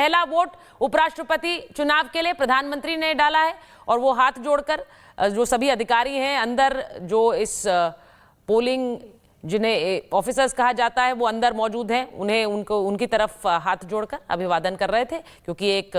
पहला वोट उपराष्ट्रपति चुनाव के लिए प्रधानमंत्री ने डाला है और वो हाथ जोड़कर जो सभी अधिकारी हैं अंदर, जो इस पोलिंग जिन्हें ऑफिसर्स कहा जाता है वो अंदर मौजूद हैं, उनकी तरफ हाथ जोड़कर अभिवादन कर रहे थे, क्योंकि एक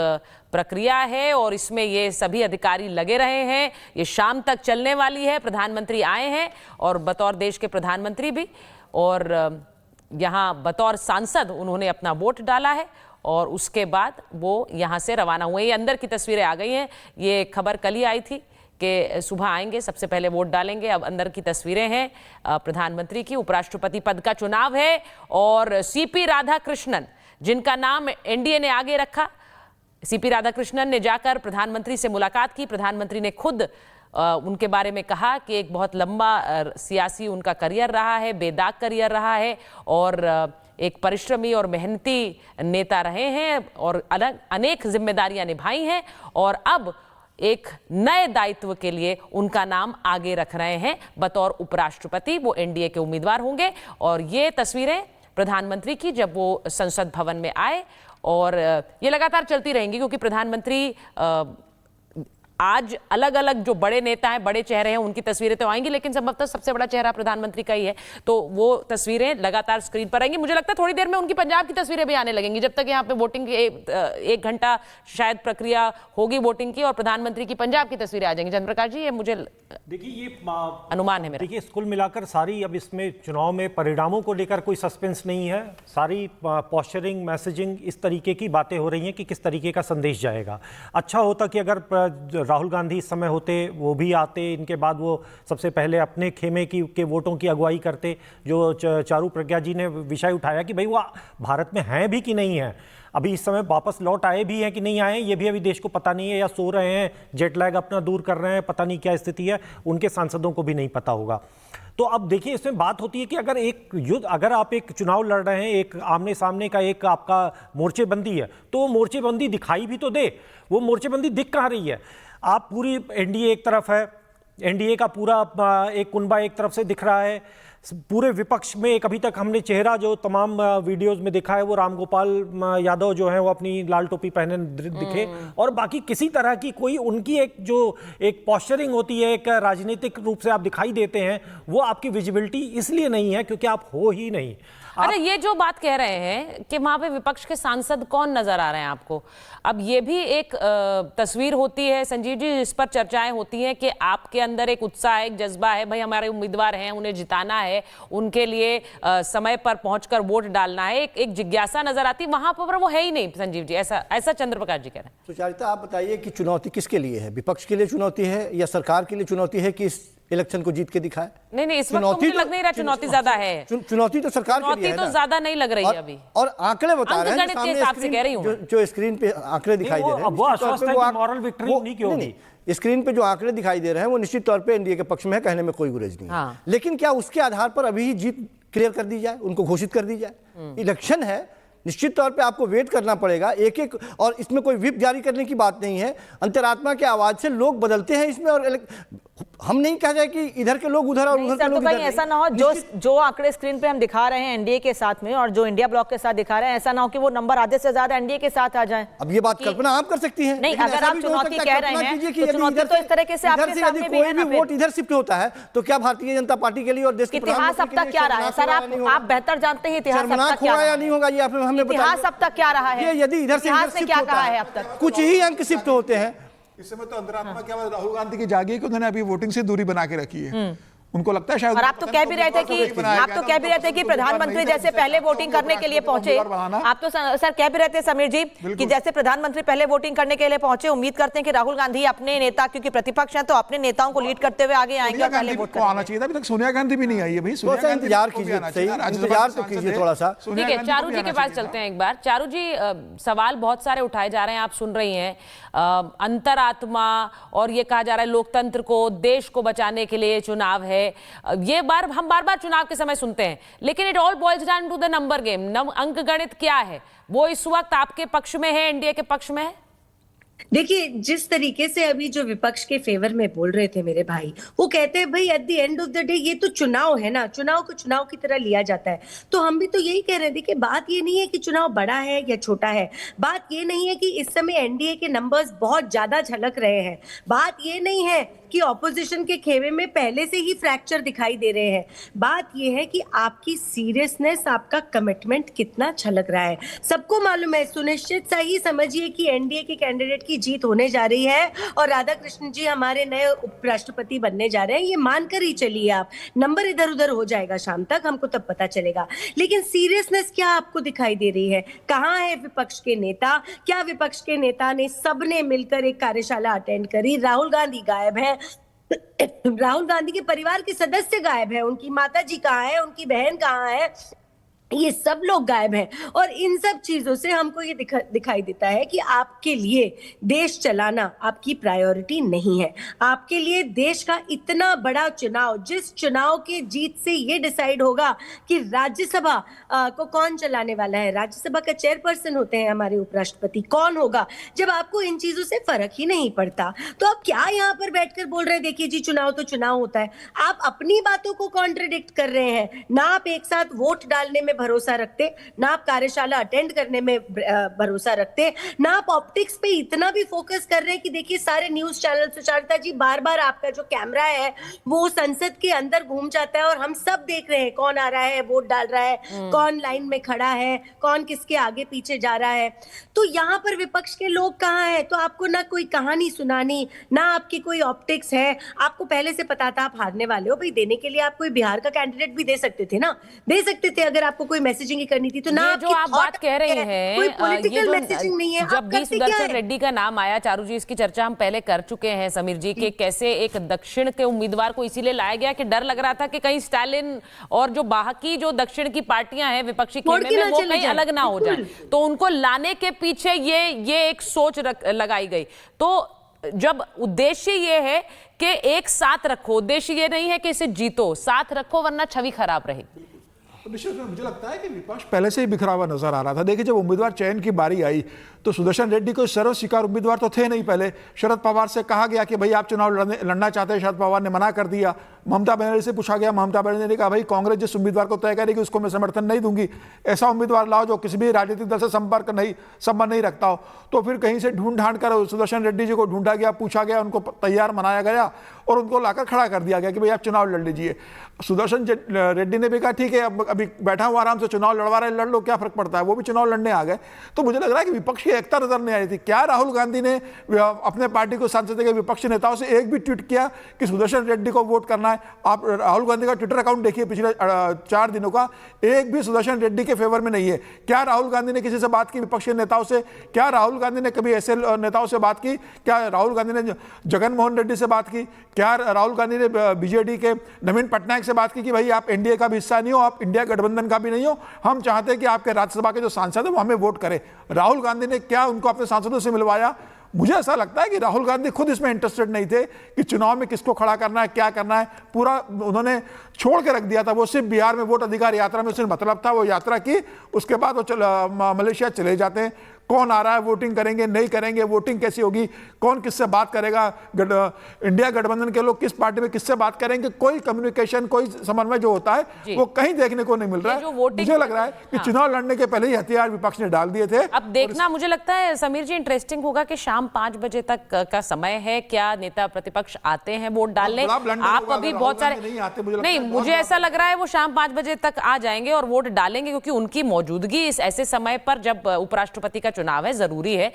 प्रक्रिया है और इसमें ये सभी अधिकारी लगे रहे हैं। ये शाम तक चलने वाली है। प्रधानमंत्री आए हैं और बतौर देश के प्रधानमंत्री भी, और यहाँ बतौर सांसद उन्होंने अपना वोट डाला है और उसके बाद वो यहाँ से रवाना हुए। ये अंदर की तस्वीरें आ गई हैं। ये खबर कल ही आई थी कि सुबह आएंगे, सबसे पहले वोट डालेंगे। अब अंदर की तस्वीरें हैं प्रधानमंत्री की। उपराष्ट्रपति पद का चुनाव है और सीपी राधाकृष्णन, जिनका नाम एनडीए ने आगे रखा, सीपी राधाकृष्णन ने जाकर प्रधानमंत्री से मुलाकात की। प्रधानमंत्री ने खुद उनके बारे में कहा कि एक बहुत लंबा सियासी उनका करियर रहा है, बेदाग करियर रहा है और एक परिश्रमी और मेहनती नेता रहे हैं और अनेक जिम्मेदारियां निभाई हैं और अब एक नए दायित्व के लिए उनका नाम आगे रख रहे हैं बतौर उपराष्ट्रपति। वो एनडीए के उम्मीदवार होंगे और ये तस्वीरें प्रधानमंत्री की जब वो संसद भवन में आए, और ये लगातार चलती रहेंगी क्योंकि प्रधानमंत्री आज अलग अलग जो बड़े नेता हैं, बड़े चेहरे हैं, उनकी तस्वीरें तो आएंगी, लेकिन संभवतः सबसे बड़ा चेहरा प्रधानमंत्री का ही है, तो वो तस्वीरें लगातार स्क्रीन पर आएंगी। मुझे लगता है थोड़ी देर में उनकी पंजाब की तस्वीरें भी आने लगेंगी। जब तक यहाँ पे वोटिंग की एक घंटा शायद प्रक्रिया होगी वोटिंग की और प्रधानमंत्री की पंजाब की तस्वीरें आ जाएंगी। चंद्रप्रकाश जी, ये मुझे देखिए, ये अनुमान है मेरा। देखिए, कुल मिलाकर सारी अब इसमें चुनाव में परिणामों को लेकर कोई सस्पेंस नहीं है। सारी पोस्चरिंग, मैसेजिंग, इस तरीके की बातें हो रही हैं कि किस तरीके का संदेश जाएगा। अच्छा होता कि अगर राहुल गांधी इस समय होते, वो भी आते, इनके बाद वो सबसे पहले अपने खेमे के वोटों की अगुवाई करते। जो चारू प्रज्ञा जी ने विषय उठाया कि भाई वो भारत में हैं भी कि नहीं है, अभी इस समय वापस लौट आए भी हैं कि नहीं आए, ये भी अभी देश को पता नहीं है, या सो रहे हैं, जेट लैग अपना दूर कर रहे हैं, पता नहीं क्या स्थिति है, उनके सांसदों को भी नहीं पता होगा। तो अब देखिए, इसमें बात होती है कि अगर एक युद्ध, अगर आप एक चुनाव लड़ रहे हैं, एक आमने सामने का एक आपका मोर्चेबंदी है, तो वो मोर्चेबंदी दिखाई भी तो दे। वो मोर्चेबंदी दिख कहाँ रही है? आप पूरी एनडीए एक तरफ है, एनडीए का पूरा एक कुनबा एक तरफ से दिख रहा है, पूरे विपक्ष में एक अभी तक हमने चेहरा जो तमाम वीडियोस में दिखा है वो रामगोपाल यादव जो है वो अपनी लाल टोपी पहने दिखे, और बाकी किसी तरह की कोई उनकी एक पोस्चरिंग होती है, एक राजनीतिक रूप से आप दिखाई देते हैं, वो आपकी विजिबिलिटी इसलिए नहीं है क्योंकि आप हो ही नहीं। अच्छा, ये जो बात कह रहे हैं कि वहां पे विपक्ष के सांसद कौन नजर आ रहे हैं आपको, अब ये भी एक तस्वीर होती है संजीव जी, इस पर चर्चाएं होती हैं कि आपके अंदर एक उत्साह, एक जज्बा है, भाई हमारे उम्मीदवार हैं, उन्हें जिताना है, उनके लिए समय पर पहुंचकर वोट डालना है, एक जिज्ञासा नजर आती है। वहां पर वो है ही नहीं संजीव जी, ऐसा चंद्रप्रकाश जी कह रहे हैं। सुचारिता, आप बताइए कि चुनौती किसके लिए है? विपक्ष के लिए चुनौती है या सरकार के लिए चुनौती है कि इस इलेक्शन को जीत के दिखाए? नहीं, इस वक्त तो मुझे लग नहीं रहा चुनौती ज्यादा है। चुनौती तो सरकार के लिए है, तो ज्यादा नहीं लग रही है अभी। और आंकड़े बता रहे हैं, के हिसाब से कह रही हूं, जो स्क्रीन पे आंकड़े दिखाई दे रहे हैं, वो आश्वस्त है कि मॉरल विक्ट्री नहीं की होगी। स्क्रीन पे जो आंकड़े दिखाई दे रहे हैं वो निश्चित तौर पे एनडीए के पक्ष में है, कहने में कोई गुरेज नहीं है। लेकिन क्या उसके आधार पर अभी ही जीत क्लियर कर दी जाए, उनको घोषित कर दी जाए? इलेक्शन है, निश्चित तौर पे आपको वेट करना पड़ेगा एक एक, और इसमें कोई व्हिप जारी करने की बात नहीं है। अंतरात्मा के आवाज से लोग बदलते हैं इसमें, और हम नहीं कह रहे कि इधर के लोग उधर और उधर के लोग इधर। ऐसा ना हो जो आंकड़े स्क्रीन पे हम दिखा रहे हैं एनडीए के साथ में और जो इंडिया ब्लॉक के साथ दिखा रहे हैं, ऐसा ना हो कि वो नंबर आधे से ज्यादा एनडीए के साथ आ जाए। अब ये बात कल्पना आप कर सकती हैं। नहीं, अगर आप चुनौती कह रहे हैं तो चुनौती तो इस तरीके से आपके सामने भी है ना। वोट इधर शिफ्ट होता है तो क्या भारतीय जनता पार्टी के लिए और देश के इतिहास अब तक क्या रहा है सर? आप बेहतर जानते हैं इतिहास अब तक क्या या नहीं होगा, ये हमने इतिहास अब तक क्या रहा है? यदि इधर से क्या कहा है अब तक? कुछ ही अंक शिफ्ट होते हैं। इस समय तो अंतरात्मा क्या राहुल गांधी की जागी कि उन्होंने अभी वोटिंग से दूरी बना के रखी है। उनको लगता है शायद, और आप तो कह भी रहे थे कि प्रधानमंत्री जैसे पहले वोटिंग करने के लिए पहुंचे, आप तो सर कह भी रहे थे समीर जी कि जैसे प्रधानमंत्री पहले वोटिंग करने के लिए पहुंचे, उम्मीद करते हैं कि राहुल गांधी अपने नेता, क्योंकि प्रतिपक्ष हैं तो अपने नेताओं को लीड करते हुए आगे आएंगे और पहले वोट आना चाहिए था। अभी तक सोनिया गांधी भी नहीं आई है भाई, इंतजार कीजिए, इंतजार तो कीजिए थोड़ा सा। ठीक है, चारू जी के पास चलते हैं एक बार। चारू जी, सवाल बहुत सारे उठाए जा रहे हैं, आप सुन रही हैं, अंतरात्मा, और ये कहा जा रहा है लोकतंत्र को, देश को बचाने के लिए चुनाव है। ये हम बार बार चुनाव के समय सुनते हैं, लेकिन it all boils down to the number game. अंक गणित क्या है, वो इस वक्त आपके पक्ष में है, एनडीए के पक्ष में है? देखिए, जिस तरीके से अभी जो विपक्ष के फेवर में बोल रहे थे मेरे भाई, वो कहते हैं भाई at the end of the day ये तो चुनाव है ना, चुनाव को चुनाव की तरह लिया जाता है। तो हम भी तो यही कह रहे थे कि बात ये नहीं है कि चुनाव बड़ा है या छोटा है, बात ये नहीं है कि इस समय एनडीए के नंबर्स बहुत ज्यादा झलक रहे हैं, बात ये नहीं है कि ऑपोजिशन के खेमे में पहले से ही फ्रैक्चर दिखाई दे रहे हैं, बात ये है कि आपकी सीरियसनेस, आपका कमिटमेंट कितना झलक रहा है। सबको मालूम है, सुनिश्चित सा ही समझिए कि एनडीए के कैंडिडेट की जीत होने जा रही है और राधा कृष्ण जी हमारे नए उपराष्ट्रपति बनने जा रहे हैं, ये मानकर ही चलिए आप। नंबर इधर उधर हो जाएगा शाम तक, हमको तब पता चलेगा, लेकिन सीरियसनेस क्या आपको दिखाई दे रही है? कहाँ है विपक्ष के नेता? क्या विपक्ष के नेता ने सबने मिलकर एक कार्यशाला अटेंड करी? राहुल गांधी गायब है, राहुल गांधी के परिवार के सदस्य गायब है, उनकी माता जी कहाँ है, उनकी बहन कहाँ है, ये सब लोग गायब हैं। और इन सब चीजों से हमको ये दिखाई देता है कि आपके लिए देश चलाना आपकी प्रायोरिटी नहीं है। आपके लिए देश का इतना बड़ा चुनाव, जिस चुनाव के जीत से ये डिसाइड होगा कि राज्यसभा को कौन चलाने वाला है, राज्यसभा का चेयरपर्सन होते हैं हमारे उपराष्ट्रपति, कौन होगा, जब आपको इन चीजों से फर्क ही नहीं पड़ता तो आप क्या यहाँ पर बैठकर बोल रहे हैं देखिए जी चुनाव तो चुनाव होता है। आप अपनी बातों को कॉन्ट्रडिक्ट कर रहे हैं ना। आप एक साथ वोट डालने में भरोसा रखते, ना आप कार्यशाला अटेंड करने में भरोसा रखते, ना आप ऑप्टिक्स पे इतना भी फोकस कर रहे हैं कि देखिए सारे न्यूज चैनल, सुचारिता जी बार बार आपका जो कैमरा है वो संसद के अंदर घूम जाता है और हम सब देख रहे हैं कौन आ रहा है, वोट डाल रहा है, कौन लाइन में खड़ा है, कौन किसके आगे पीछे जा रहा है। तो यहाँ पर विपक्ष के लोग कहाँ हैं? तो आपको ना कोई कहानी सुनानी, ना आपकी कोई ऑप्टिक्स है। आपको पहले से पता था आप हारने वाले हो, भाई देने के लिए आप कोई बिहार का कैंडिडेट भी दे सकते थे ना, दे सकते थे अगर आपको कोई मैसेजिंग करनी थी तो ना। जो आप बात कह रहे हैं, कोई पॉलिटिकल मैसेजिंग नहीं है। जब बी सुदर्शन रेड्डी का नाम आया, चारू जी इसकी चर्चा हम पहले कर चुके हैं समीर जी, के कैसे एक दक्षिण के उम्मीदवार को इसीलिए लाया गया कि डर लग रहा था कि कहीं स्टालिन और जो बाकी जो दक्षिण की पार्टियां हैं विपक्षी खेमे में वो कहीं अलग ना हो जाए, तो उनको लाने के पीछे ये एक सोच लगाई गई। तो जब उद्देश्य ये है कि एक साथ रखो, उद्देश्य ये नहीं है कि इसे जीतो, साथ रखो वरना छवि खराब रहेगी। तो निश्चित रूप से मुझे लगता है कि विपक्ष पहले से ही बिखरा हुआ नजर आ रहा था। देखिए, जब उम्मीदवार चयन की बारी आई तो सुदर्शन रेड्डी कोई सर्व स्वीकार उम्मीदवार तो थे नहीं। पहले शरद पवार से कहा गया कि भाई आप चुनाव लड़ना चाहते हैं, शरद पवार ने मना कर दिया। ममता बनर्जी से पूछा गया, ममता बनर्जी ने कहा भाई कांग्रेस जिस उम्मीदवार को तय करेगी उसको मैं समर्थन नहीं दूंगी, ऐसा उम्मीदवार लाओ जो किसी भी राजनीतिक दल से संबंध नहीं रखता हो। तो फिर कहीं से ढूंढ कर सुदर्शन रेड्डी जी को ढूंढा गया, पूछा गया, उनको तैयार मनाया गया और उनको लाकर खड़ा कर दिया गया कि भाई आप चुनाव लड़ लीजिए। सुदर्शन रेड्डी ने भी कहा ठीक है, अब अभी बैठा हुआ आराम से चुनाव लड़वा रहे, लड़ लो, क्या फर्क पड़ता है, वो भी चुनाव लड़ने आ गए। तो मुझे लग रहा है कि विपक्ष की एकता नजर नहीं आ रही थी। क्या राहुल गांधी ने अपने पार्टी को सांसद के विपक्षी नेताओं से एक भी ट्वीट किया कि सुदर्शन रेड्डी को वोट करना है? आप राहुल गांधी का ट्विटर अकाउंट देखिए पिछले 4 दिनों का, एक भी सुदर्शन रेड्डी के फेवर में नहीं है। क्या राहुल गांधी ने किसी से बात की विपक्षी नेताओं से? क्या राहुल गांधी ने कभी ऐसे नेताओं से बात की? क्या राहुल गांधी ने जगन मोहन रेड्डी से बात की? क्या राहुल गांधी ने बीजेडी के नवीन पटनायक से बात की कि भाई आप एनडीए का भी हिस्सा नहीं हो, आप इंडिया गठबंधन का भी नहीं हो, हम चाहते हैं कि आपके राज्यसभा के जो सांसद है वो हमें वोट करें? राहुल गांधी ने क्या उनको अपने सांसदों से मिलवाया? मुझे ऐसा लगता है कि राहुल गांधी खुद इसमें इंटरेस्टेड नहीं थे कि चुनाव में किसको खड़ा करना है, क्या करना है, पूरा उन्होंने छोड़ के रख दिया था। वो सिर्फ बिहार में वोट अधिकार यात्रा में सिर्फ मतलब था, वो यात्रा की, उसके बाद वो मलेशिया चले जाते हैं। कौन आ रहा है, वोटिंग करेंगे नहीं करेंगे, वोटिंग कैसी होगी, कौन किससे बात करेगा, इंडिया गठबंधन के लोग किस पार्टी में किससे बात करेंगे, कोई कम्युनिकेशन, कोई समन्वय जो होता है वो कहीं देखने को नहीं मिल रहा है। मुझे लग रहा है कि चुनाव लड़ने के पहले ही हथियार विपक्ष ने डाल दिए थे। अब देखना मुझे लगता है समीर जी इंटरेस्टिंग होगा कि शाम 5 बजे तक का समय है, क्या नेता प्रतिपक्ष आते हैं वोट डालने? आप अभी बहुत सारे नहीं, मुझे ऐसा लग रहा है वो शाम 5 बजे तक आ जाएंगे और वोट डालेंगे, क्योंकि उनकी मौजूदगी इस ऐसे समय पर जब उपराष्ट्रपति का चुनाव है जरूरी है।